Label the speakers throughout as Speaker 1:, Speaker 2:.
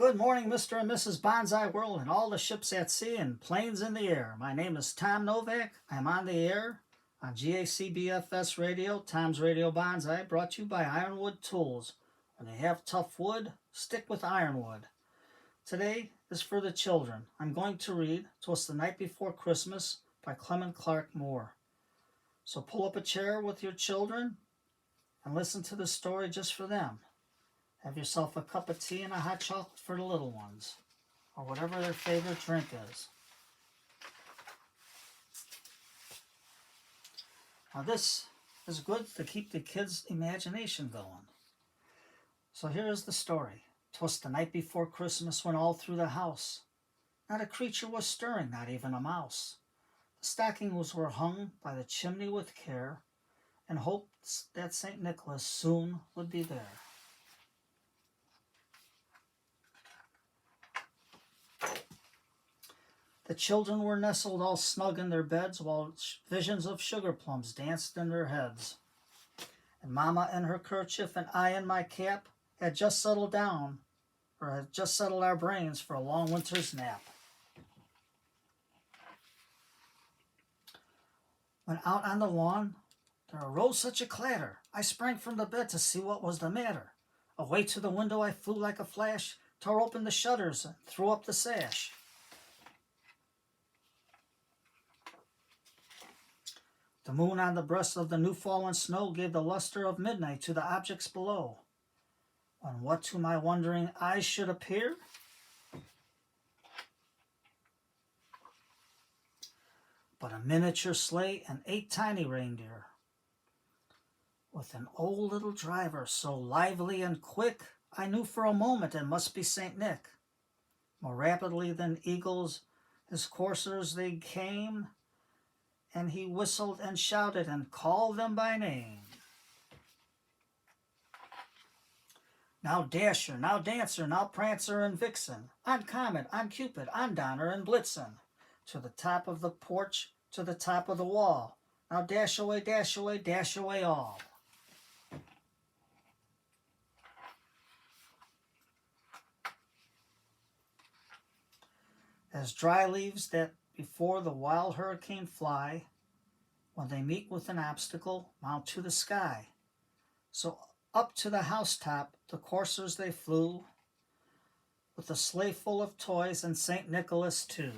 Speaker 1: Good morning, Mr. and Mrs. Bonsai World, and all the ships at sea and planes in the air. My name is Tom Novak. I'm on the air on GACBFS Radio, Tom's Radio Bonsai, brought to you by Ironwood Tools. When they have tough wood, stick with Ironwood. Today is for the children. I'm going to read "'Twas the Night Before Christmas" by Clement Clarke Moore. So pull up a chair with your children and listen to the story just for them. Have yourself a cup of tea and a hot chocolate for the little ones, or whatever their favorite drink is. Now this is good to keep the kids' imagination going. So here is the story. 'Twas the night before Christmas when all through the house not a creature was stirring, not even a mouse. The stockings were hung by the chimney with care, in hopes that St. Nicholas soon would be there. The children were nestled all snug in their beds, while visions of sugar plums danced in their heads. And Mama in her kerchief and I in my cap had just settled our brains for a long winter's nap. When out on the lawn there arose such a clatter, I sprang from the bed to see what was the matter. Away to the window I flew like a flash, tore open the shutters and threw up the sash. The moon on the breast of the new-fallen snow gave the luster of midnight to the objects below, when what to my wondering eyes should appear but a miniature sleigh and 8 tiny reindeer, with an old little driver so lively and quick, I knew for a moment it must be St. Nick. More rapidly than eagles his coursers they came, and he whistled and shouted and called them by name. Now Dasher, now Dancer, now Prancer and Vixen, on Comet, on Cupid, on Donner and Blitzen, to the top of the porch, to the top of the wall. Now dash away, dash away, dash away all. As dry leaves that before the wild hurricane fly, when they meet with an obstacle, mount to the sky. So up to the housetop the coursers they flew, with a sleigh full of toys and St. Nicholas too.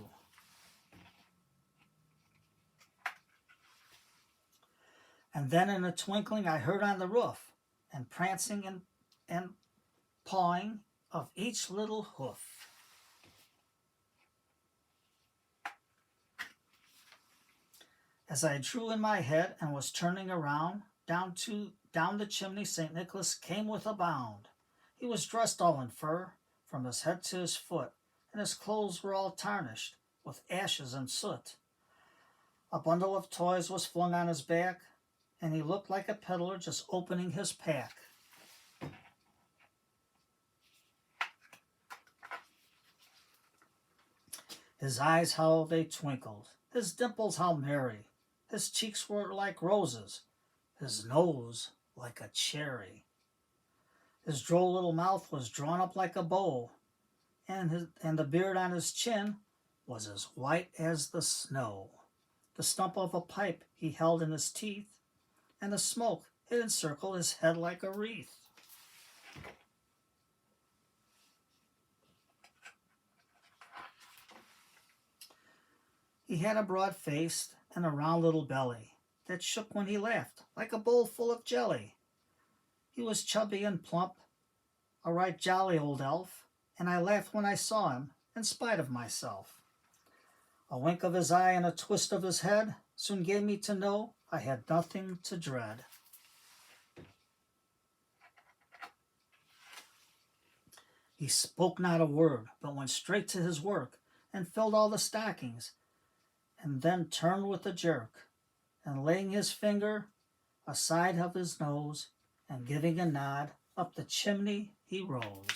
Speaker 1: And then in a twinkling I heard on the roof, and prancing and pawing of each little hoof. As I drew in my head and was turning around, down the chimney St. Nicholas came with a bound. He was dressed all in fur, from his head to his foot, and his clothes were all tarnished with ashes and soot. A bundle of toys was flung on his back, and he looked like a peddler just opening his pack. His eyes, how they twinkled, his dimples how merry. His cheeks were like roses, his nose like a cherry. His droll little mouth was drawn up like a bow, and the beard on his chin was as white as the snow. The stump of a pipe he held in his teeth, and the smoke it encircled his head like a wreath. He had a broad face and a round little belly that shook when he laughed like a bowl full of jelly. He was chubby and plump, a right jolly old elf, and I laughed when I saw him in spite of myself. A wink of his eye and a twist of his head soon gave me to know I had nothing to dread. He spoke not a word, but went straight to his work and filled all the stockings, and then turned with a jerk, and laying his finger aside of his nose, and giving a nod, up the chimney he rose.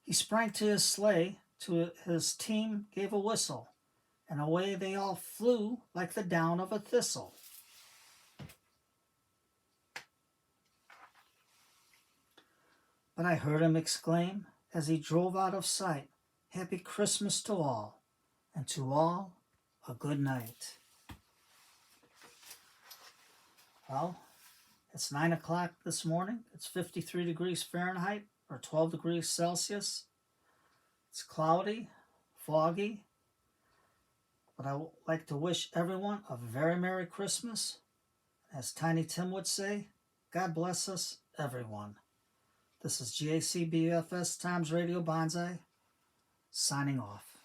Speaker 1: He sprang to his sleigh, to his team gave a whistle, and away they all flew like the down of a thistle. But I heard him exclaim as he drove out of sight, "Happy Christmas to all, and to all a good night." Well, it's 9 o'clock this morning. It's 53 degrees Fahrenheit or 12 degrees Celsius. It's cloudy, foggy, but I would like to wish everyone a very Merry Christmas. As Tiny Tim would say, God bless us, everyone. This is GACBFS Times Radio Bonsai, signing off.